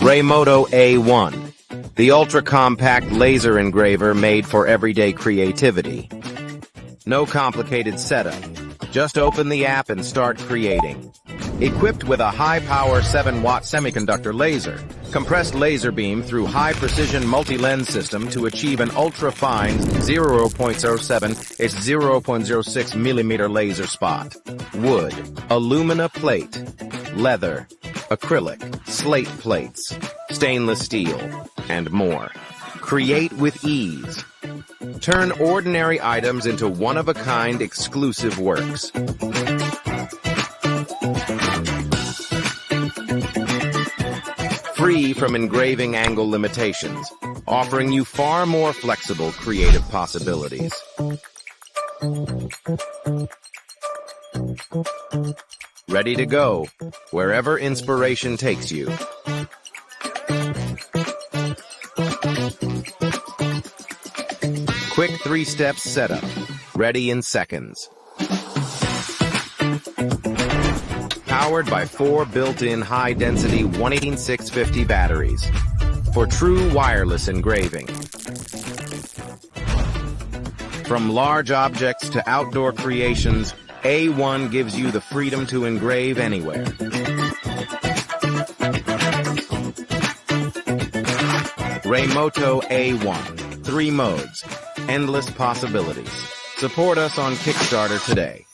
Raymoto A1, the ultra-compact laser engraver made for everyday creativity. No complicated setup. Just open the app and start creating. Equipped with a high-power 7-watt semiconductor laser, compressed laser beam through high-precision multi-lens system to achieve an ultra-fine 0.07 is 0.06 millimeter laser spot. Wood, alumina plate, leather, acrylic, slate plates, stainless steel, and more. Create with ease. Turn ordinary items into one-of-a-kind exclusive works. Free from engraving angle limitations, offering you far more flexible creative possibilities. Ready to go, wherever inspiration takes you. Quick 3-step setup, ready in seconds. Powered by 4 built-in high-density 18650 batteries for true wireless engraving. From large objects to outdoor creations, A1 gives you the freedom to engrave anywhere. Raymoto A1, 3 modes, endless possibilities. Support us on Kickstarter today.